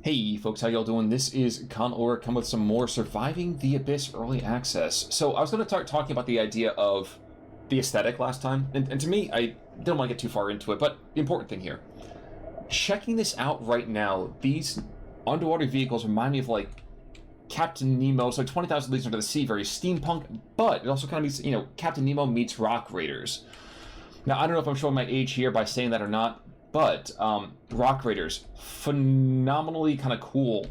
Hey folks, how y'all doing? This is Conor come with some more Surviving the Abyss Early Access. So I was going to start talking about the idea of the aesthetic last time, and to me, I don't want to get too far into it, but the important thing here. Checking this out right now, these underwater vehicles remind me of like Captain Nemo, so like 20,000 Leagues Under the Sea, very steampunk, but it also kind of means, Captain Nemo meets Rock Raiders. Now, I don't know if I'm showing my age here by saying that or not, but Rock Raiders, phenomenally kind of cool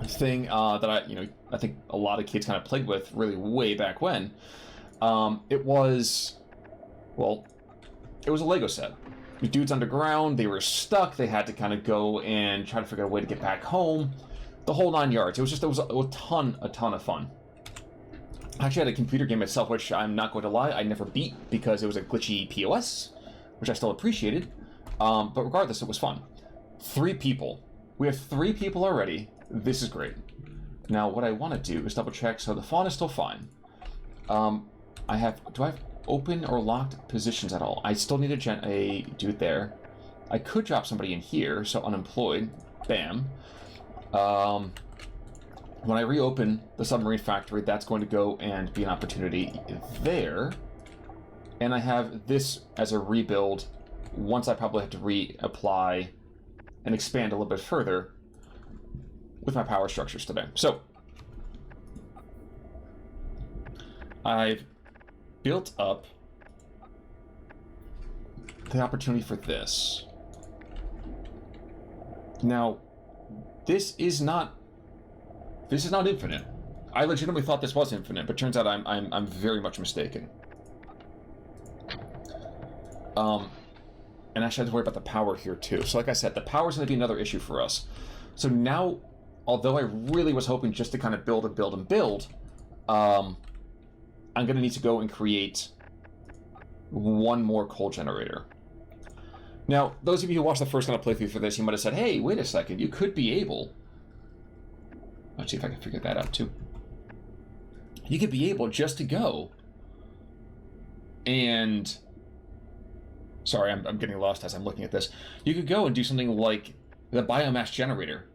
thing that I think a lot of kids kind of played with really way back when. It was a Lego set. The dudes underground, they were stuck, they had to kind of go and try to figure out a way to get back home. The whole 9 yards. It was a ton of fun. I actually had a computer game itself, which I'm not going to lie, I never beat because it was a glitchy POS, which I still appreciated. But regardless, it was fun. 3 people. We have 3 people already. This is great. Now, what I want to do is double check. So the fauna is still fine. Do I have open or locked positions at all? I still need a dude there. I could drop somebody in here. So unemployed. Bam. When I reopen the submarine factory, that's going to go and be an opportunity there. And I have this as a rebuild once I probably have to reapply and expand a little bit further with my power structures today. So I've built up the opportunity for this. Now, this is not infinite. I legitimately thought this was infinite, but turns out I'm very much mistaken. And I actually have to worry about the power here too. So like I said, the power is going to be another issue for us. So now, although I really was hoping just to kind of build, I'm going to need to go and create one more coal generator. Now, those of you who watched the first kind of playthrough for this, you might have said, hey, wait a second, you could be able... Let's see if I can figure that out too. You could be able just to go and... Sorry, I'm getting lost as I'm looking at this. You could go and do something like the biomass generator.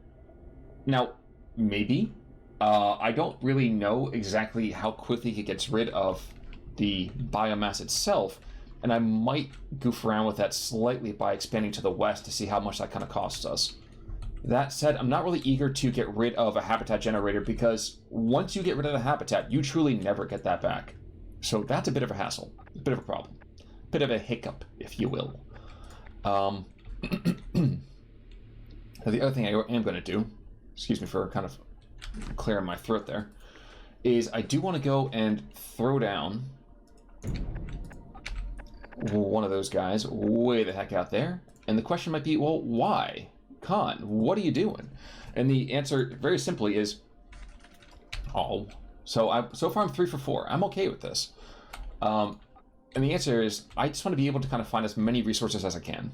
Now, maybe. I don't really know exactly how quickly it gets rid of the biomass itself, and I might goof around with that slightly by expanding to the west to see how much that kind of costs us. That said, I'm not really eager to get rid of a habitat generator because once you get rid of the habitat, you truly never get that back. So that's a bit of a hassle, a bit of a problem. Bit of a hiccup, if you will. Now the other thing I am going to do, excuse me for kind of clearing my throat there, is I do want to go and throw down one of those guys way the heck out there. And the question might be, well, why? Con, what are you doing? And the answer, very simply, is, so far I'm 3 for 4. I'm okay with this. And the answer is, I just want to be able to kind of find as many resources as I can.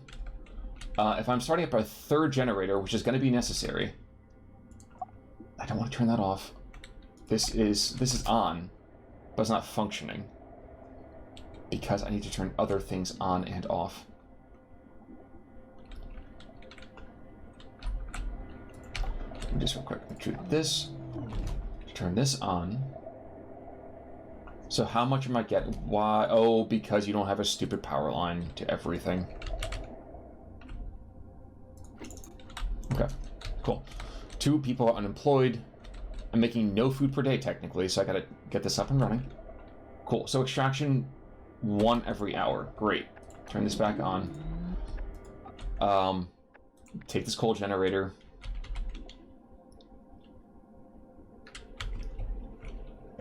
If I'm starting up a 3rd generator, which is going to be necessary, I don't want to turn that off. This is on, but it's not functioning because I need to turn other things on and off. Just real quick, do this, turn this on. So how much am I getting? Why? Oh, because you don't have a stupid power line to everything. Okay, cool. 2 people are unemployed. I'm making no food per day, technically, so I gotta get this up and running. Cool, so extraction 1 every hour. Great. Turn this back on. Take this coal generator.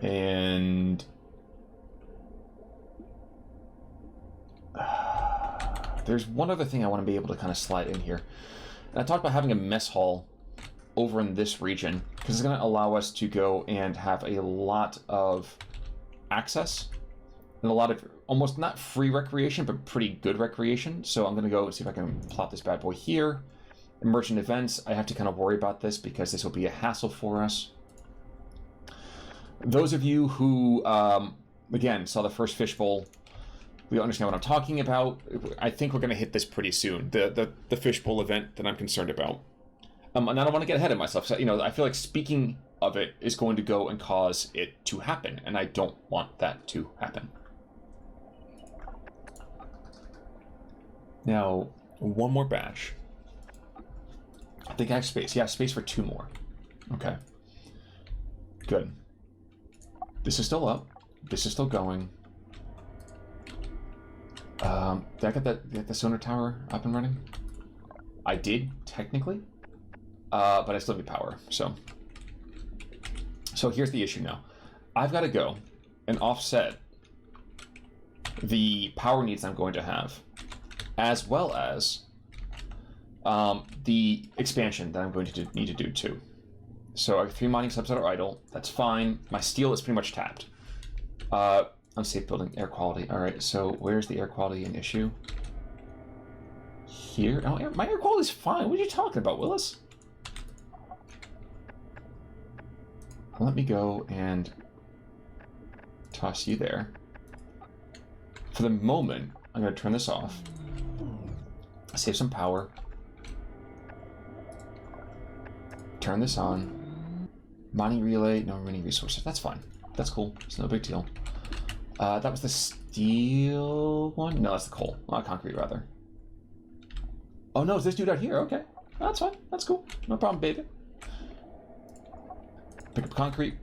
And... there's one other thing I want to be able to kind of slide in here. And I talked about having a mess hall over in this region, because it's going to allow us to go and have a lot of access and a lot of almost not free recreation, but pretty good recreation. So I'm going to go see if I can plot this bad boy here. Emergent events, I have to kind of worry about this because this will be a hassle for us. Those of you who, again, saw the first fishbowl, we understand what I'm talking about. I think we're going to hit this pretty soon, the fishbowl event that I'm concerned about. And I don't want to get ahead of myself. So, I feel like speaking of it is going to go and cause it to happen, and I don't want that to happen. Now, one more batch. I think I have space. Yeah, space for 2 more. Okay. Good. This is still up. This is still going. Did I get the sonar tower up and running? I did, technically. But I still need power, so here's the issue now. I've got to go and offset the power needs I'm going to have, as well as the expansion that I'm going to need to do too. So I have 3 mining subs that are idle. That's fine. My steel is pretty much tapped. Unsafe building, air quality. All right, so where's the air quality an issue? Here? Oh, my air quality is fine. What are you talking about, Willis? Let me go and toss you there. For the moment, I'm going to turn this off. Save some power. Turn this on. Mining relay, no remaining resources. That's fine. That's cool. It's no big deal. That was the steel one? No, that's the coal. Concrete, rather. Oh, no, it's this dude out here. Okay. That's fine. That's cool. No problem, baby. Pick up concrete.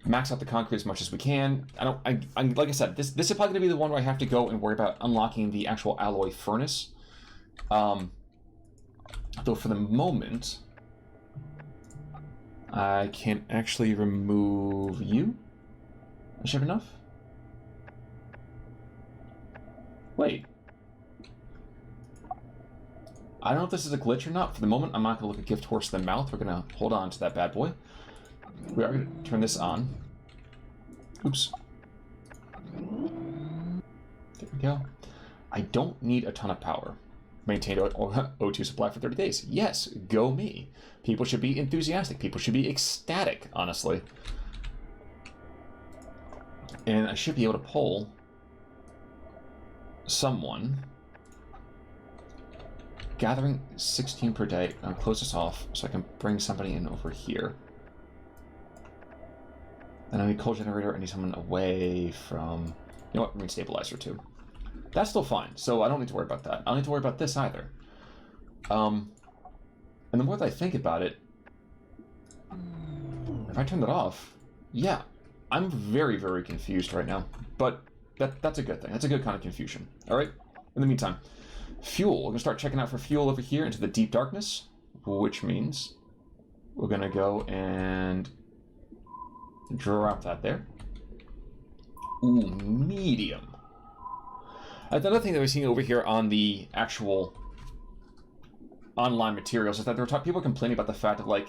Max out the concrete as much as we can. Like I said, this is probably going to be the one where I have to go and worry about unlocking the actual alloy furnace. Though for the moment, I can actually remove you. I should have enough. Wait. I don't know if this is a glitch or not. For the moment, I'm not going to look a gift horse in the mouth. We're going to hold on to that bad boy. We are going to turn this on. Oops. There we go. I don't need a ton of power. Maintain O2 supply for 30 days. Yes, go me. People should be enthusiastic. People should be ecstatic, honestly. And I should be able to pull someone. Gathering 16 per day. I'll close this off so I can bring somebody in over here. And I need coal generator. I need someone away from... You know what? Marine stabilizer, too. That's still fine, so I don't need to worry about that. I don't need to worry about this either. And the more that I think about it... If I turn that off... Yeah, I'm very, very confused right now. But that's a good thing. That's a good kind of confusion. Alright? In the meantime, fuel. We're going to start checking out for fuel over here into the deep darkness. Which means we're going to go and... drop that there. Ooh, medium. Another thing that we're seeing over here on the actual online materials is that there were people complaining about the fact that, like,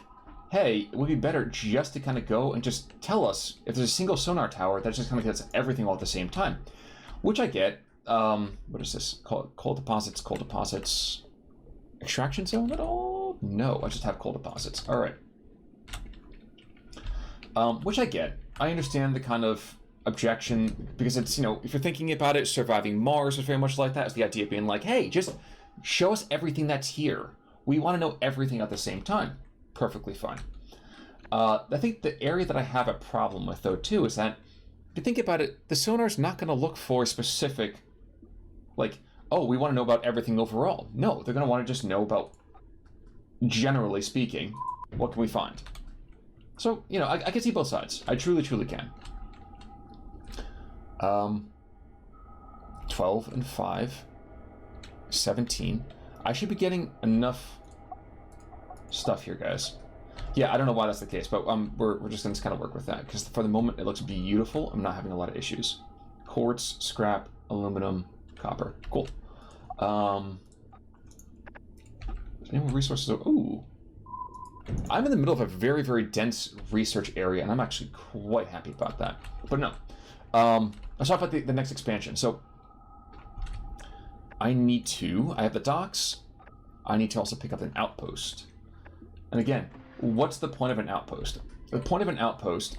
hey, it would be better just to kind of go and just tell us if there's a single sonar tower that just kind of gets everything all at the same time. Which I get. What is this? Coal deposits. Extraction zone at all? No, I just have coal deposits. All right. Which I get. I understand the kind of objection, because it's, if you're thinking about it, surviving Mars is very much like that. It's the idea of being like, hey, just show us everything that's here. We want to know everything at the same time. Perfectly fine. I think the area that I have a problem with, though, too, is that if you think about it, the sonar's not going to look for specific, like, oh, we want to know about everything overall. No, they're going to want to just know about, generally speaking, what can we find. So, I can see both sides. I truly, truly can. 12 and 5. 17. I should be getting enough stuff here, guys. Yeah, I don't know why that's the case, but we're just going to kind of work with that, because for the moment it looks beautiful. I'm not having a lot of issues. Quartz, scrap, aluminum, copper. Cool. Any more resources? Ooh. I'm in the middle of a very, very dense research area, and I'm actually quite happy about that. But no. Let's talk about the next expansion. So, I have the docks. I need to also pick up an outpost. And again, what's the point of an outpost? The point of an outpost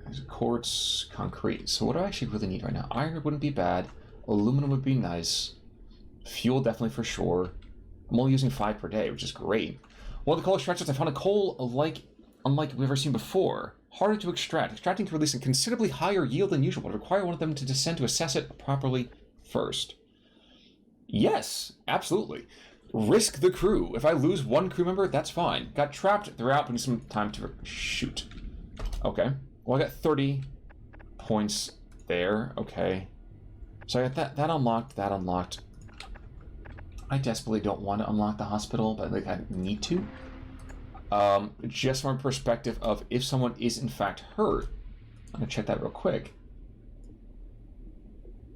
is quartz, concrete. So what do I actually really need right now? Iron wouldn't be bad. Aluminum would be nice. Fuel definitely for sure. I'm only using 5 per day, which is great. One of the coal extractors, I found a coal unlike we've ever seen before. Harder to extract. Extracting to release a considerably higher yield than usual. Would require one of them to descend to assess it properly first. Yes, absolutely. Risk the crew. If I lose one crew member, that's fine. Got trapped throughout, but need some time to shoot. Okay. Well, I got 30 points there. Okay. So I got that unlocked. I desperately don't want to unlock the hospital, but like I need to. Just from a perspective of if someone is in fact hurt, I'm gonna check that real quick.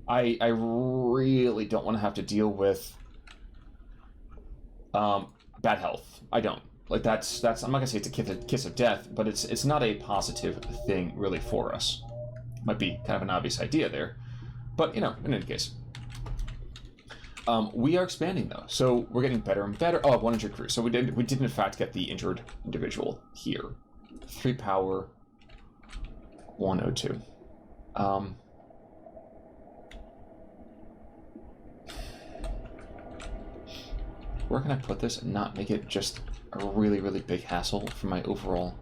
I really don't want to have to deal with bad health. I don't. Like that's I'm not gonna say it's a kiss of death, but it's not a positive thing really for us. Might be kind of an obvious idea there, but you know, in any case. We are expanding though, so we're getting better and better. Oh, 1 injured crew. So we did in fact get the injured individual here. 3 power, 102. Where can I put this and not make it just a really, really big hassle for my overall?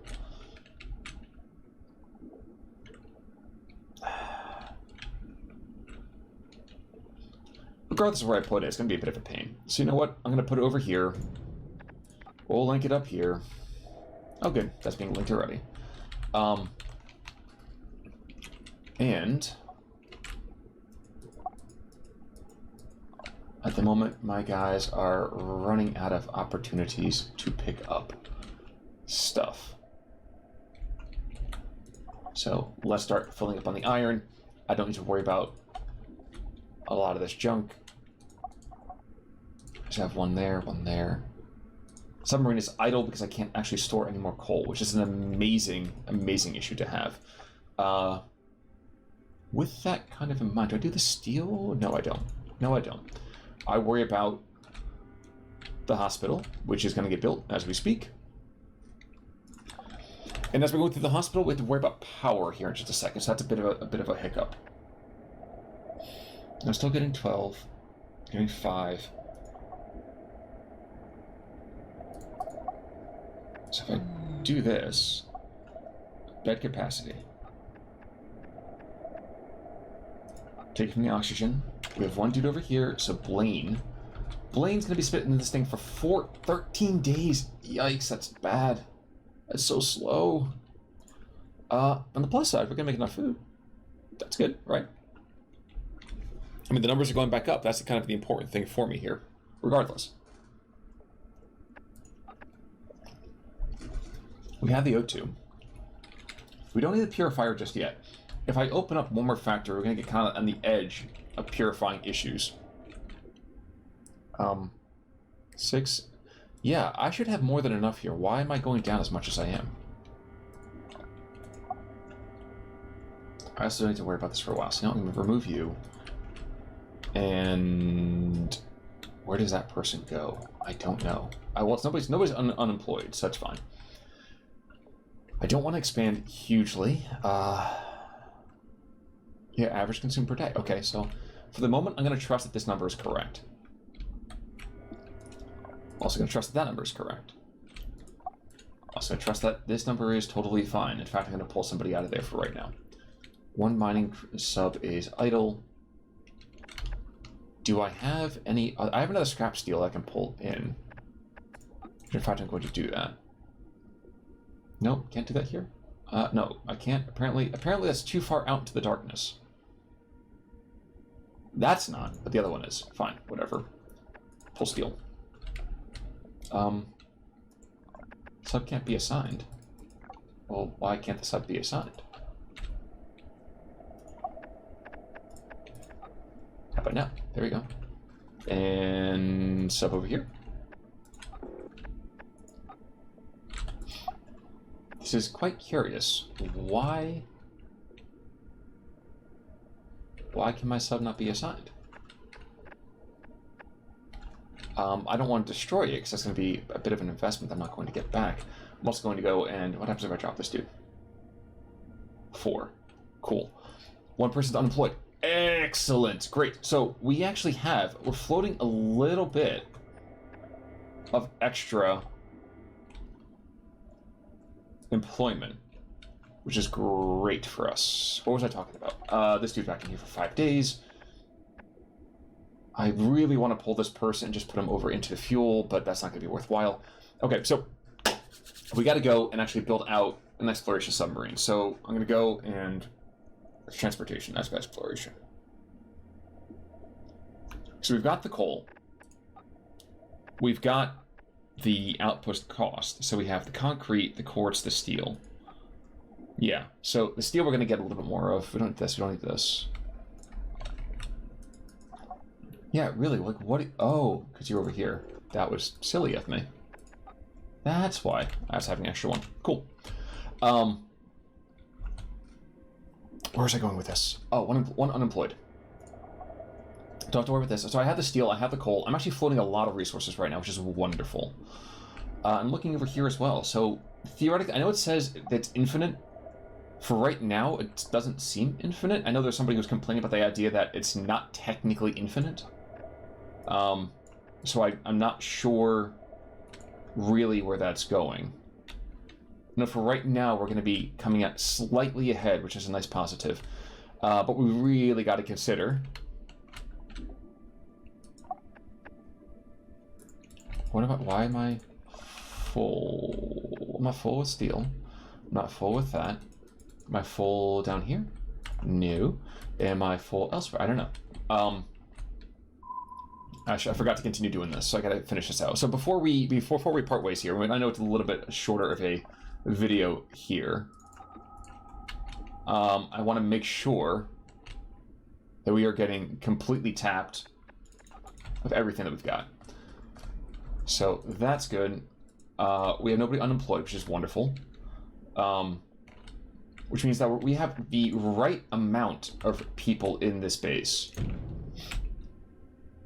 Regardless of where I put it, it's going to be a bit of a pain. So you know what? I'm going to put it over here. We'll link it up here. Oh, good. That's being linked already. And at the moment, my guys are running out of opportunities to pick up stuff. So let's start filling up on the iron. I don't need to worry about a lot of this junk. Just have one there, one there. Submarine is idle because I can't actually store any more coal, which is an amazing, amazing issue to have. With that kind of in mind, do I do the steel? No, I don't. No, I don't. I worry about the hospital, which is going to get built as we speak. And as we're going through the hospital, we have to worry about power here in just a second, so that's a bit of a hiccup. I'm still getting 12, getting 5. So if I do this, bed capacity, take from the oxygen. We have one dude over here, so Blaine. Blaine's going to be spitting in this thing for 13 days. Yikes, that's bad. That's so slow. On the plus side, we're going to make enough food. That's good, right? I mean, the numbers are going back up. That's kind of the important thing for me here, regardless. We have the O2. We don't need the purifier just yet. If I open up one more factory, we're going to get kind of on the edge of purifying issues. 6. Yeah, I should have more than enough here. Why am I going down as much as I am? I also don't need to worry about this for a while. So now I'm going to remove you. And where does that person go? I don't know. Well, nobody's unemployed, so that's fine. I don't want to expand hugely. Yeah, average consumed per day. Okay, so for the moment, I'm going to trust that this number is correct. Also going to trust that that number is correct. Also going to trust that this number is totally fine. In fact, I'm going to pull somebody out of there for right now. One mining sub is idle. Do I have any... I have another scrap steel I can pull in. In fact, I'm going to do that. Nope, can't do that here. No, I can't. Apparently that's too far out into the darkness. That's not, but the other one is. Fine, whatever. Pull steel. Sub can't be assigned. Well, why can't the sub be assigned? How about now? There we go. And sub over here. This is quite curious. Why can my sub not be assigned? I don't want to destroy it because that's going to be a bit of an investment I'm not going to get back. I'm also going to go and... What happens if I drop this dude? 4. Cool. One person's unemployed. Excellent. Great. So we actually we're floating a little bit of extra employment, which is great for us. What was I talking about? This dude's back in here for 5 days. I really want to pull this person and just put him over into the fuel, but that's not going to be worthwhile. Okay, so we got to go and actually build out an exploration submarine. So I'm going to go and transportation. That's exploration. So we've got the coal. We've got the outpost cost. So we have the concrete, the quartz, the steel. Yeah, so the steel we're going to get a little bit more of. We don't need this, we don't need this. Yeah, really, like, what? Oh, because you're over here. That was silly of me. That's why I was having an extra one. Cool. Where was I going with this? Oh, one unemployed. Don't have to worry about this. So I have the steel, I have the coal. I'm actually floating a lot of resources right now, which is wonderful. I'm looking over here as well. So theoretically, I know it says that it's infinite. For right now, it doesn't seem infinite. I know there's somebody who's complaining about the idea that it's not technically infinite. So I'm not sure really where that's going. No, for right now, we're going to be coming out slightly ahead, which is a nice positive. But we really got to consider... What about... Why am I full? I'm not full with steel. I'm not full with that. Am I full down here? No. Am I full elsewhere? I don't know. Actually, I forgot to continue doing this, so I gotta finish this out. So before we part ways here, I know it's a little bit shorter of a video here. I want to make sure that we are getting completely tapped of everything that we've got. So that's good. We have nobody unemployed, which is wonderful. Which means that we have the right amount of people in this base.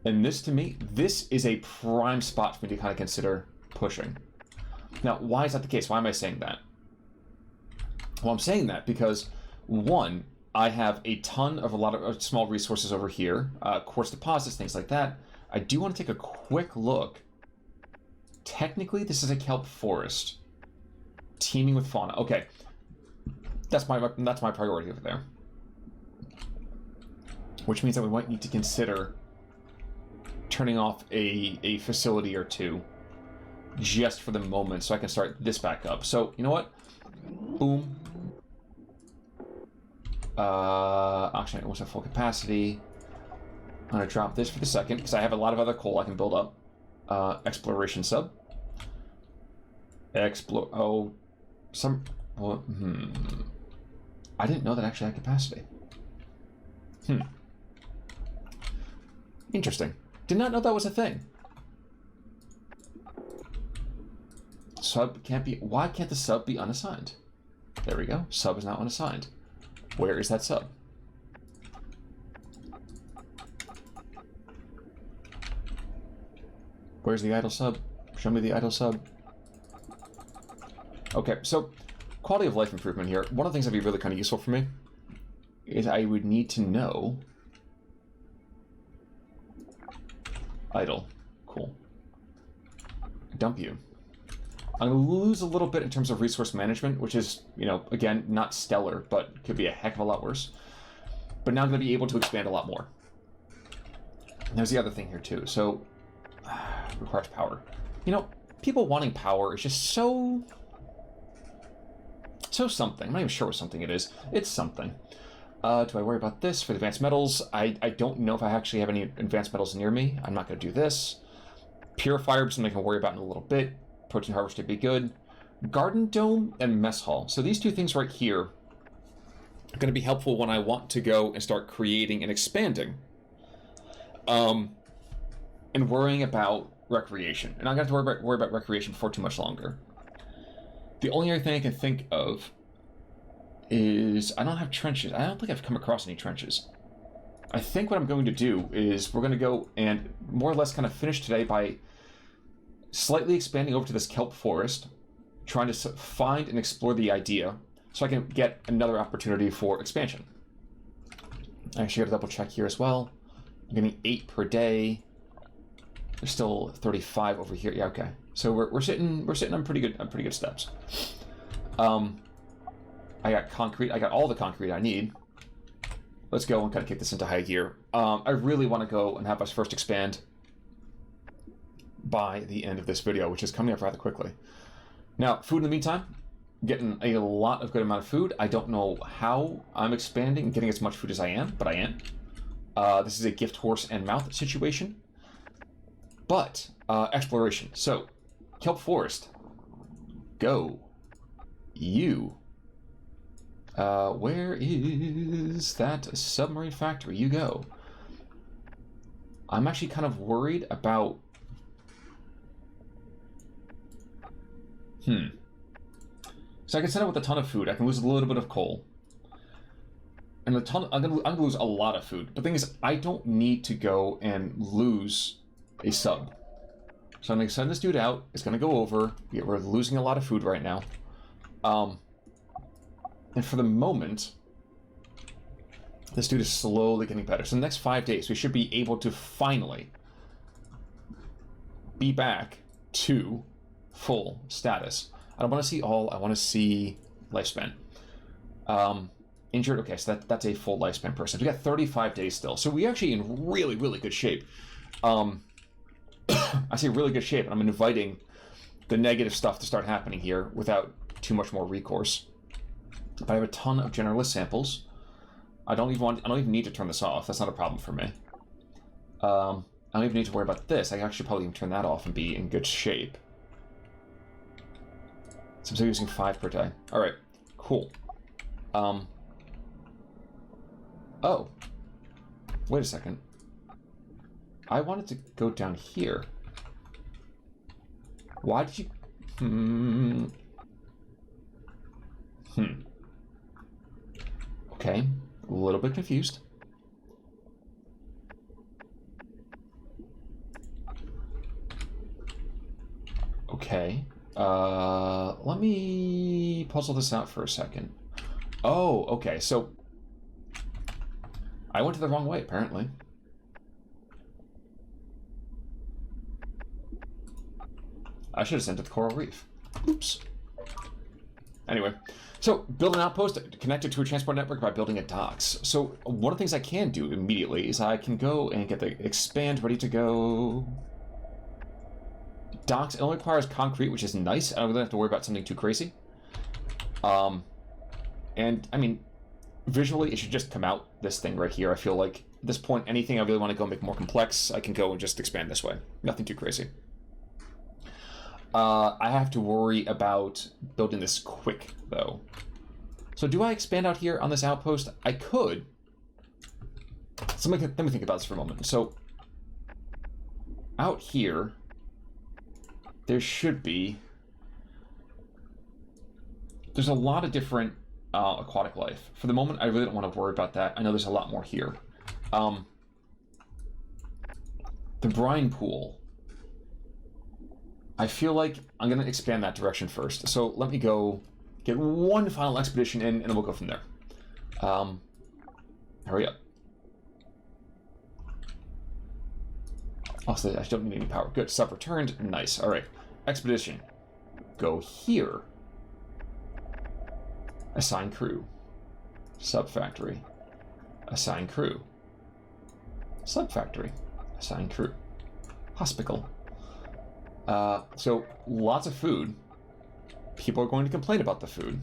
And this, to me, this is a prime spot for me to kind of consider pushing. Now, why is that the case? Why am I saying that? Well, I'm saying that because, one, I have a ton of a lot of small resources over here, quartz deposits, things like that. I do want to take a quick look. Technically, this is a kelp forest, teeming with fauna. Okay, that's my priority over there. Which means that we might need to consider turning off a facility or two just for the moment so I can start this back up. So, you know what? Boom. Actually, it wasn't full capacity. I'm going to drop this for the second because I have a lot of other coal I can build up. Exploration sub. Oh, some... Well, I didn't know that actually had capacity. Interesting. Did not know that was a thing. Sub can't be... Why can't the sub be unassigned? There we go. Sub is now unassigned. Where is that sub? Where's the idle sub? Show me the idle sub. Okay, so quality of life improvement here. One of the things that'd be really kind of useful for me is I would need to know... Idle. Cool. Dump you. I'm going to lose a little bit in terms of resource management, which is, you know, again, not stellar, but could be a heck of a lot worse. But now I'm going to be able to expand a lot more. And there's the other thing here, too. So, requires power. You know, people wanting power is just so something. I'm not even sure what something it is. It's something. Do I worry about this for the advanced metals? I don't know if I actually have any advanced metals near me. I'm not going to do this. Purifier is something I can worry about in a little bit. Protein harvester would be good. Garden dome and mess hall. So these two things right here are going to be helpful when I want to go and start creating and expanding. And worrying about recreation. And I'm going to have to worry about recreation for too much longer. The only other thing I can think of is I don't have trenches. I don't think I've come across any trenches. I think what I'm going to do is we're going to go and more or less kind of finish today by slightly expanding over to this kelp forest, trying to find and explore the idea so I can get another opportunity for expansion. I actually got to double check here as well. I'm getting 8 per day. There's still 35 over here. Yeah, okay. So we're sitting on pretty good steps. I got concrete. I got all the concrete I need. Let's go and kind of kick this into high gear. I really want to go and have us first expand by the end of this video, which is coming up rather quickly. Now, food in the meantime, getting a lot of good amount of food. I don't know how I'm expanding and getting as much food as I am, but I am. This is a gift horse and mouth situation. But, exploration. So, kelp forest. Go. You. Where is that submarine factory? You go. I'm actually kind of worried about... So I can set up with a ton of food. I can lose a little bit of coal. And I'm gonna lose a lot of food. But the thing is, I don't need to go and lose a sub. So I'm gonna send this dude out. It's gonna go over. We're losing a lot of food right now. And for the moment, this dude is slowly getting better. So in the next 5 days, we should be able to finally be back to full status. I don't want to see all. I want to see lifespan. Injured. Okay, so that's a full lifespan person. We got 35 days still. So we're actually in really, really good shape. I say really good shape, and I'm inviting the negative stuff to start happening here without too much more recourse. But I have a ton of generalist samples. I don't even need to turn this off. That's not a problem for me. I don't even need to worry about this. I can actually probably even turn that off and be in good shape. So I'm still using 5 per day. Alright, cool. Oh. Wait a second. I wanted to go down here. Why did you... Okay, a little bit confused. Okay, let me puzzle this out for a second. Oh, okay, so I went to the wrong way, apparently. I should have sent it to the coral reef. Oops. Anyway, so build an outpost connected to a transport network by building a docks. So one of the things I can do immediately is I can go and get the expand ready to go. Docks, it only requires concrete, which is nice. I don't really have to worry about something too crazy. And, I mean, visually, it should just come out, this thing right here. I feel like at this point, anything I really want to go make more complex, I can go and just expand this way. Nothing too crazy. I have to worry about building this quick, though. So do I expand out here on this outpost? I could. So let me think about this for a moment. So out here, there should be... There's a lot of different aquatic life. For the moment, I really don't want to worry about that. I know there's a lot more here. The brine pool. I feel like I'm going to expand that direction first. So let me go get one final expedition in, and then we'll go from there. Hurry up. Oh, so I don't need any power. Good. Sub returned. Nice. All right. Expedition. Go here. Assign crew. Sub factory. Assign crew. Sub factory. Assign crew. Hospital. So lots of food. People are going to complain about the food.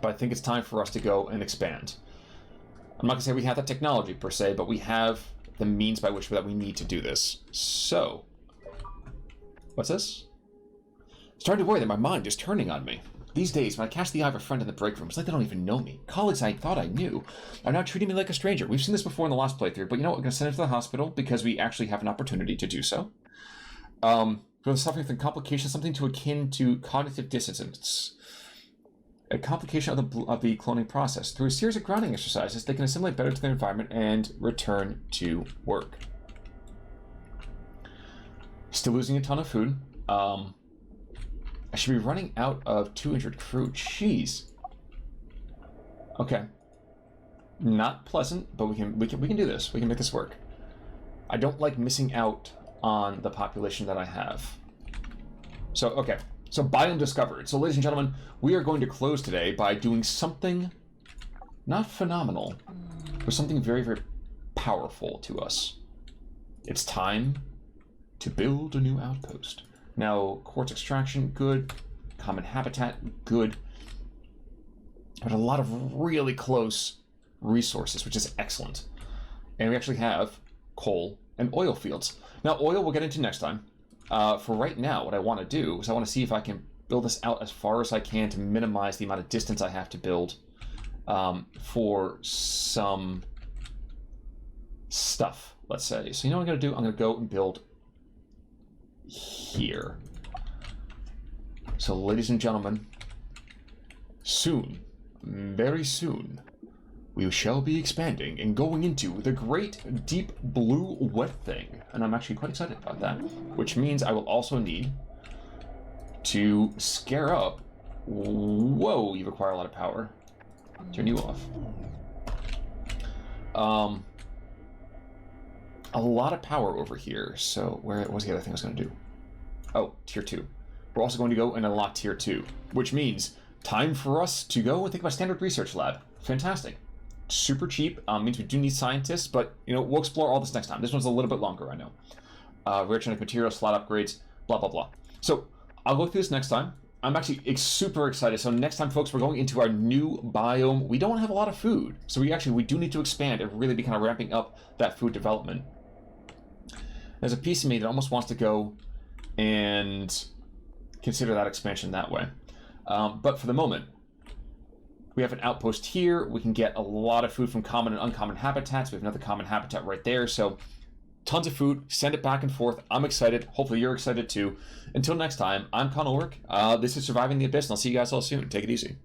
But I think it's time for us to go and expand. I'm not going to say we have the technology per se, but we have the means by which that we need to do this. So, what's this? Starting to worry that my mind is turning on me. These days, when I catch the eye of a friend in the break room, it's like they don't even know me. Colleagues I thought I knew are now treating me like a stranger. We've seen this before in the last playthrough, but you know what? We're going to send it to the hospital because we actually have an opportunity to do so. We're suffering from complications, something to akin to cognitive dissonance. A complication of the cloning process. Through a series of grounding exercises, they can assimilate better to their environment and return to work. Still losing a ton of food. I should be running out of 200 crew. Jeez. Okay. Not pleasant, but we can do this. We can make this work. I don't like missing out on the population that I have. So, okay. So biome discovered. So ladies and gentlemen, we are going to close today by doing something not phenomenal, but something very, very powerful to us. It's time to build a new outpost. Now, quartz extraction, good. Common habitat, good. But a lot of really close resources, which is excellent. And we actually have coal and oil fields. Now, oil we'll get into next time. For right now, what I want to do is I want to see if I can build this out as far as I can to minimize the amount of distance I have to build for some stuff, let's say. So you know what I'm going to do? I'm going to go and build here. So ladies and gentlemen, soon, very soon, we shall be expanding and going into the great deep blue wet thing. And I'm actually quite excited about that, which means I will also need to scare up. Whoa, you require a lot of power. Turn you off. A lot of power over here. So where was the other thing I was going to do? Oh, tier 2. We're also going to go and unlock tier 2, which means time for us to go and think about standard research lab. Fantastic. Super cheap. Means we do need scientists, but you know we'll explore all this next time. This one's a little bit longer, I know. Rare genetic materials, slot upgrades, blah blah blah. So I'll go through this next time. I'm actually super excited. So next time, folks, we're going into our new biome. We don't have a lot of food, so we do need to expand and really be kind of ramping up that food development. There's a piece of me that almost wants to go and consider that expansion that way. But for the moment, we have an outpost here. We can get a lot of food from common and uncommon habitats. We have another common habitat right there. So tons of food. Send it back and forth. I'm excited. Hopefully you're excited too. Until next time, I'm Connell Work. This is Surviving the Abyss, and I'll see you guys all soon. Take it easy.